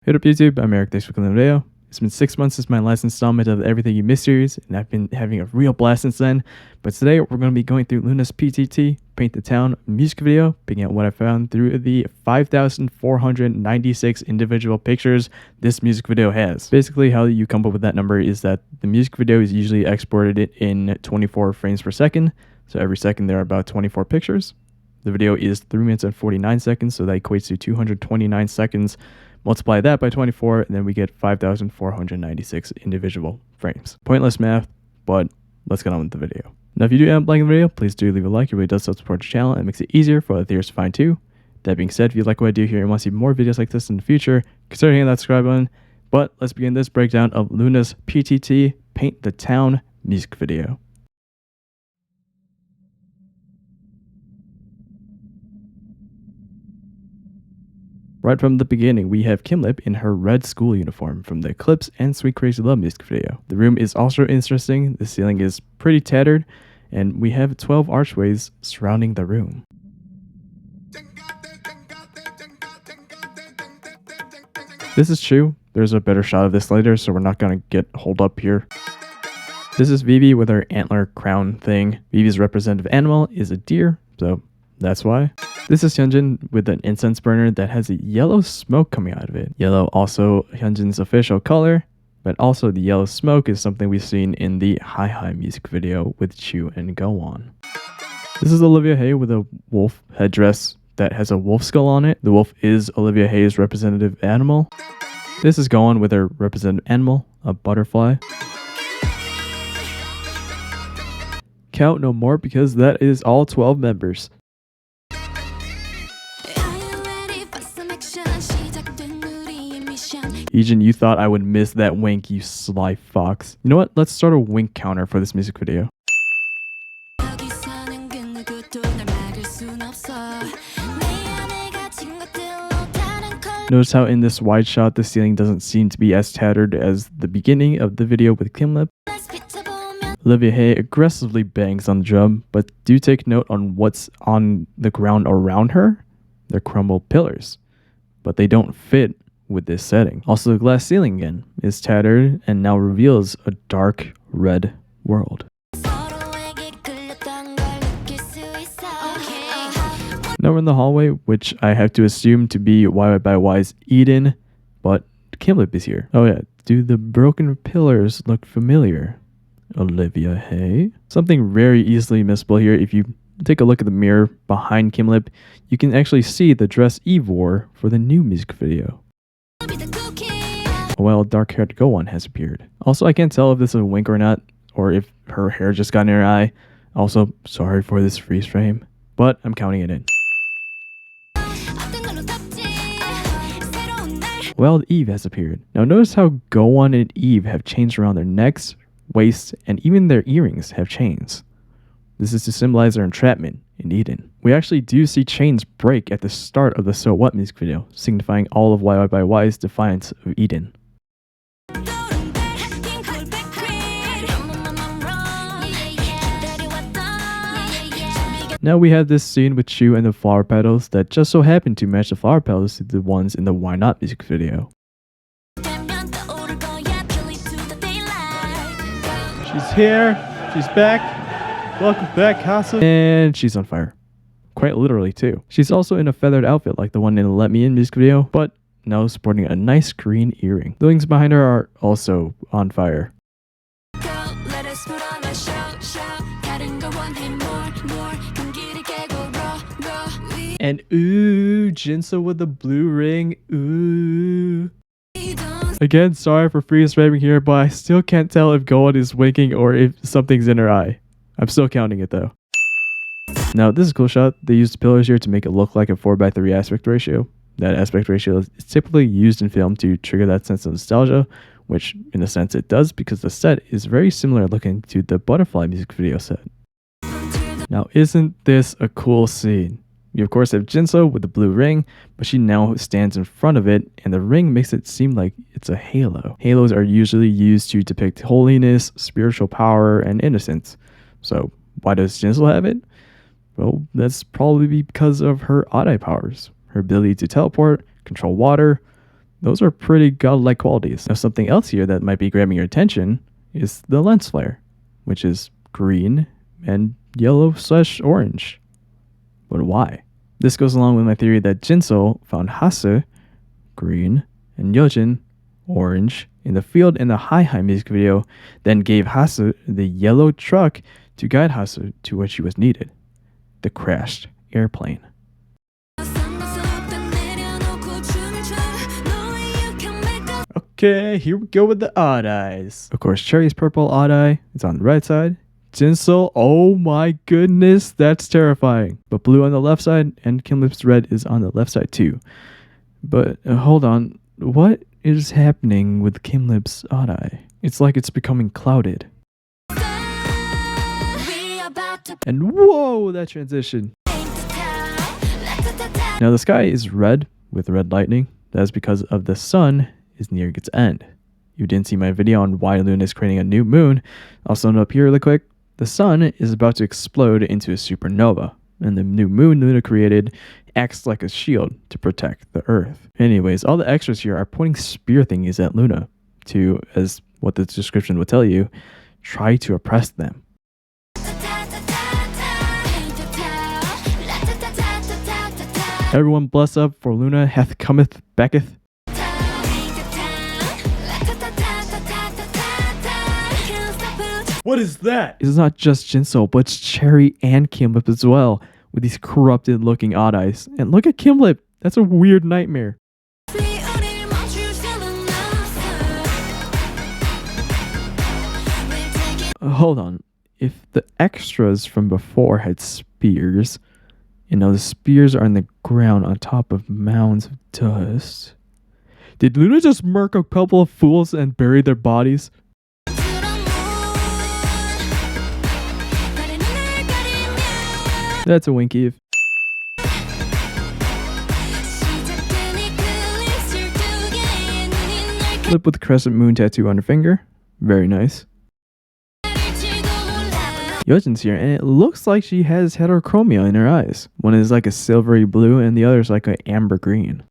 Hey up YouTube, I'm Eric, thanks for clicking the video. It's been 6 months since my last installment of the Everything You Missed series, and I've been having a real blast since then. But today, we're going to be going through LOONA's PTT, Paint the Town music video, picking out what I found through the 5,496 individual pictures this music video has. Basically, how you come up with that number is that the music video is usually exported in 24 frames per second, so every second there are about 24 pictures. The video is 3 minutes and 49 seconds, so that equates to 229 seconds. Multiply that by 24, and then we get 5,496 individual frames. Pointless math, but let's get on with the video. Now, if you do end up liking the video, please do leave a like. It really does help support the channel and makes it easier for other theorists to find too. That being said, if you like what I do here and want to see more videos like this in the future, consider hitting that subscribe button. But let's begin this breakdown of LOONA's PTT Paint the Town music video. Right from the beginning, we have Kim Lip in her red school uniform from the Eclipse and Sweet Crazy Love music video. The room is also interesting, the ceiling is pretty tattered, and we have 12 archways surrounding the room. This is true, there's a better shot of this later, so we're not gonna get holed up here. This is Vivi with her antler crown thing. Vivi's representative animal is a deer, so that's why. This is Hyunjin with an incense burner that has a yellow smoke coming out of it. Yellow also Hyunjin's official color, but also the yellow smoke is something we've seen in the Hi Hi music video with Chu and Go On. This is Olivia Hay with a wolf headdress that has a wolf skull on it. The wolf is Olivia Hay's representative animal. This is Go On with her representative animal, a butterfly. Count no more because that is all 12 members. Ejin, you thought I would miss that wink, you sly fox. You know what? Let's start a wink counter for this music video. Notice how in this wide shot the ceiling doesn't seem to be as tattered as the beginning of the video with Kim Lip. Olivia Hay aggressively bangs on the drum, but do take note on what's on the ground around her. They're crumbled pillars, but they don't fit with this setting. Also, the glass ceiling again is tattered and now reveals a dark red world. Now we're in the hallway, which I have to assume to be YY by Y's Eden, but Kim Lip is here. Oh yeah, do the broken pillars look familiar? Olivia Hay? Something very easily missable here. If you take a look at the mirror behind Kim Lip, you can actually see the dress Eve wore for the new music video. Well, dark-haired Go On has appeared. Also, I can't tell if this is a wink or not, or if her hair just got in her eye. Also, sorry for this freeze frame, but I'm counting it in. Well, Eve has appeared. Now notice how Go On and Eve have chains around their necks, waists, and even their earrings have chains. This is to symbolize their entrapment in Eden. We actually do see chains break at the start of the So What music video, signifying all of YY by Y's defiance of Eden. Now we have this scene with Chu and the flower petals that just so happen to match the flower petals to the ones in the Why Not music video. She's here, she's back, welcome back Casa, and she's on fire. Quite literally too. She's also in a feathered outfit like the one in the Let Me In music video, but now sporting a nice green earring. The wings behind her are also on fire. And ooh, Jinso with the blue ring, ooh. Again, sorry for freeze framing here, but I still can't tell if Go On is winking or if something's in her eye. I'm still counting it though. Now, this is a cool shot. They used pillars here to make it look like a 4:3 aspect ratio. That aspect ratio is typically used in film to trigger that sense of nostalgia, which in a sense it does because the set is very similar looking to the Butterfly music video set. Now, isn't this a cool scene? You of course have Jinso with the blue ring, but she now stands in front of it, and the ring makes it seem like it's a halo. Halos are usually used to depict holiness, spiritual power, and innocence. So why does Jinso have it? Well, that's probably because of her Adai powers. Her ability to teleport, control water, Those are pretty godlike qualities. Now something else here that might be grabbing your attention is the lens flare, which is green and yellow/orange. But why? This goes along with my theory that Jinso found Hasu, green, and Yojin, orange, in the field in the Hi music video, then gave Hasu the yellow truck to guide Hasu to what she was needed, the crashed airplane. Okay, here we go with the odd eyes. Of course, Cherry's purple odd eye is on the right side. Jinso, oh my goodness, that's terrifying. But blue on the left side and Kimlip's red is on the left side too. But hold on, what is happening with Kimlip's odd eye? It's like it's becoming clouded. And whoa, that transition. Now the sky is red with red lightning. That's because of the sun is near its end. You didn't see my video on why LOONA is creating a new moon. I'll sum it up here really quick. The sun is about to explode into a supernova, and the new moon LOONA created acts like a shield to protect the Earth. Anyways, all the extras here are pointing spear thingies at LOONA to, as what the description will tell you, try to oppress them. Everyone bless up for LOONA hath cometh backeth. What is that? It's not just Jinso, but it's Cherry and Kimlip as well, with these corrupted looking odd eyes. And look at Kimlip, that's a weird nightmare. Hold on, if the extras from before had spears, and now the spears are on the ground on top of mounds of dust, did LOONA just murk a couple of fools and bury their bodies? That's a winky. Lip with crescent moon tattoo on her finger. Very nice. Yojin's here, and it looks like she has heterochromia in her eyes. One is like a silvery blue, and the other is like an amber green.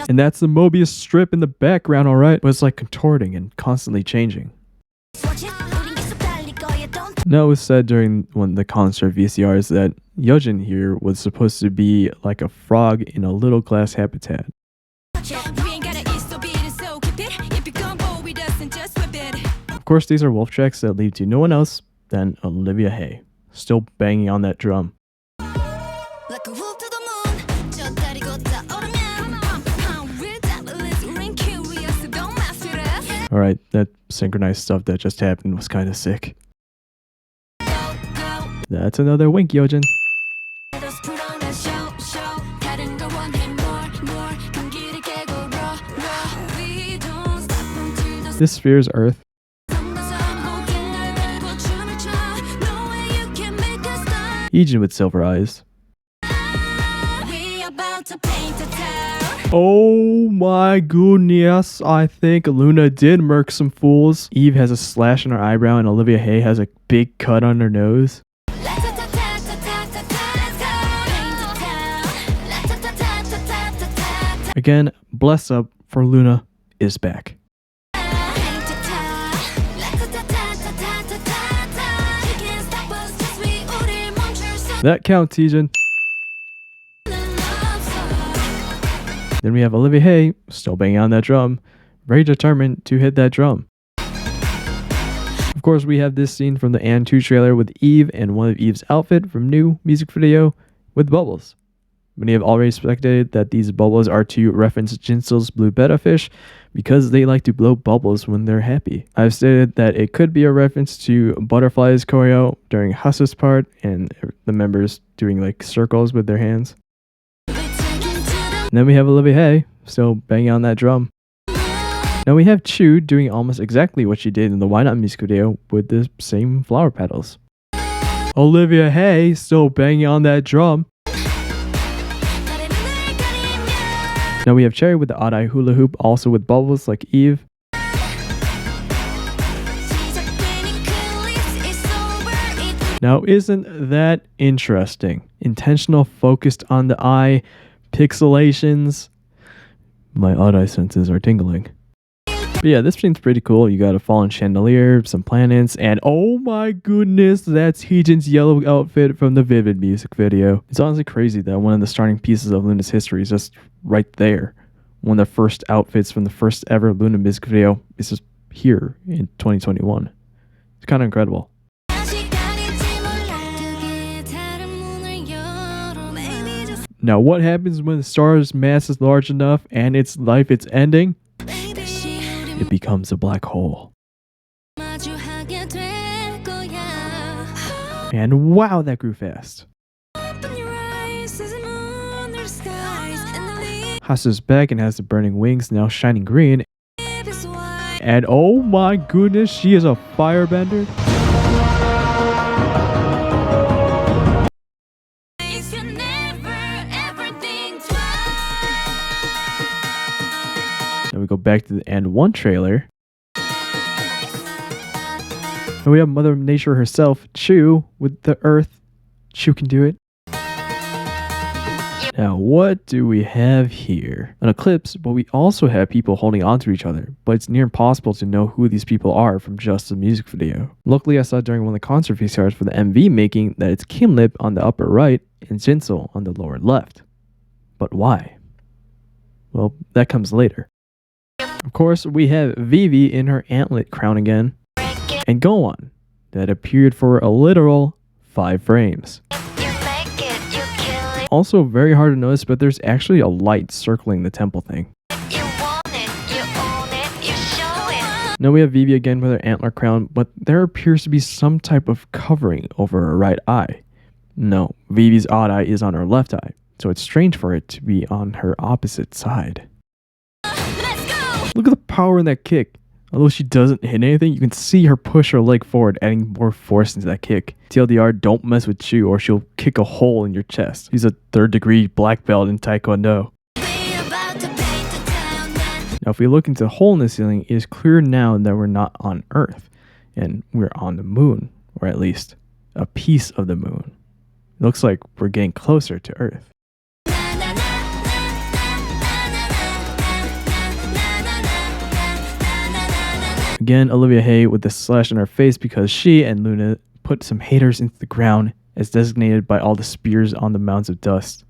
And that's the Mobius strip in the background, alright? But it's like contorting and constantly changing. Now it was said during one of the concert VCRs that Yojin here was supposed to be like a frog in a little glass habitat. Of course, these are wolf tracks that lead to no one else than Olivia Hay, still banging on that drum. Alright, that synchronized stuff that just happened was kind of sick. That's another wink, Yojin. This sphere is Earth. Ijin with silver eyes. Oh my goodness, I think LOONA did murk some fools. Eve has a slash in her eyebrow and Olivia Hay has a big cut on her nose. Again, bless up for LOONA is back. That counts, Ijin. Then we have Olivia Hay, still banging on that drum, very determined to hit that drum. Of course, we have this scene from the Anne 2 trailer with Eve and one of Eve's outfit from new music video with bubbles. Many have already speculated that these bubbles are to reference Jinso's blue betta fish because they like to blow bubbles when they're happy. I've stated that it could be a reference to Butterfly's choreo during Hasu's part and the members doing like circles with their hands. And then we have Olivia Hay still banging on that drum. Now we have Chu doing almost exactly what she did in the Why Not music video with the same flower petals. Olivia Hay still banging on that drum. Now we have Cherry with the odd eye hula hoop, also with bubbles like Eve. Now isn't that interesting? Intentional focused on the eye, pixelations, My odd eye senses are tingling. But yeah, this scene's pretty cool. You got a fallen chandelier, some planets, and oh my goodness, that's Heejin's yellow outfit from the Vivid music video. It's honestly crazy that one of the starting pieces of LOONA's history is just right there. One of the first outfits from the first ever LOONA music video is just here in 2021. It's kind of incredible. Now, what happens when the star's mass is large enough and its life is ending? It becomes a black hole. And wow, that grew fast. Hasa's back and has the burning wings now shining green. And oh my goodness, she is a firebender. Then we go back to the End 1 trailer. And we have Mother Nature herself, Chu, with the Earth. Chu can do it. Now, what do we have here? An eclipse, but we also have people holding on to each other, but it's near impossible to know who these people are from just the music video. Luckily, I saw during one of the concert VCRs for the MV making that it's Kim Lip on the upper right and Jinseo on the lower left. But why? Well, that comes later. Of course, we have Vivi in her antlet crown again, and Gohan that appeared for a literal 5 frames. Also very hard to notice, but there's actually a light circling the temple thing. Now we have Vivi again with her antler crown, but there appears to be some type of covering over her right eye. No, Vivi's odd eye is on her left eye, so it's strange for it to be on her opposite side. Look at the power in that kick. Although she doesn't hit anything, you can see her push her leg forward, adding more force into that kick. TLDR, don't mess with Chu or she'll kick a hole in your chest. She's a 3rd degree black belt in Taekwondo. Now if we look into the hole in the ceiling, it is clear now that we're not on Earth. And we're on the moon, or at least a piece of the moon. It looks like we're getting closer to Earth. Again, Olivia Hay with the slash on her face because she and LOONA put some haters into the ground as designated by all the spears on the mounds of dust.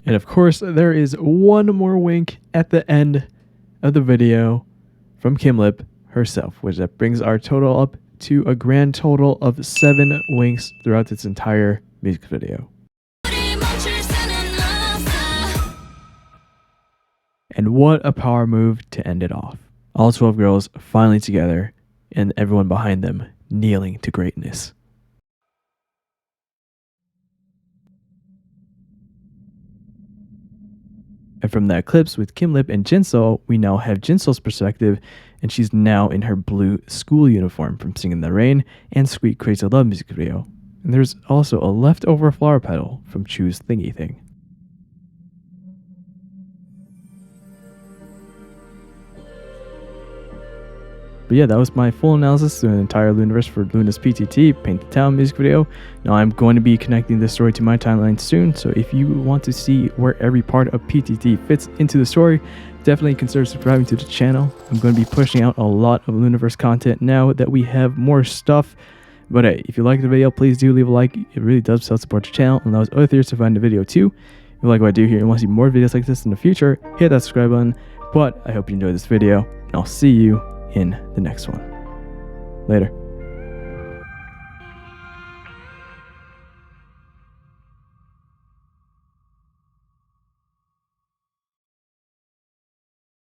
And of course, there is one more wink at the end of the video from Kim Lip herself, which that brings our total up to a grand total of 7 winks throughout this entire music video. And what a power move to end it off. All 12 girls finally together, and everyone behind them kneeling to greatness. And from that eclipse with Kim Lip and Jinseo, we now have Jinseo's perspective, and she's now in her blue school uniform from Singing in the Rain and Sweet Crazy Love music video. And there's also a leftover flower petal from Chu's thingy thing. But yeah, that was my full analysis through the entire Looniverse for LOONA's PTT, Paint the Town music video. Now I'm going to be connecting this story to my timeline soon, so if you want to see where every part of PTT fits into the story, definitely consider subscribing to the channel. I'm going to be pushing out a lot of Looniverse content now that we have more stuff. But hey, if you liked the video, please do leave a like. It really does help support the channel and allows other theaters to find the video too. If you like what I do here and want to see more videos like this in the future, hit that subscribe button. But I hope you enjoyed this video, and I'll see you in the next one. Later.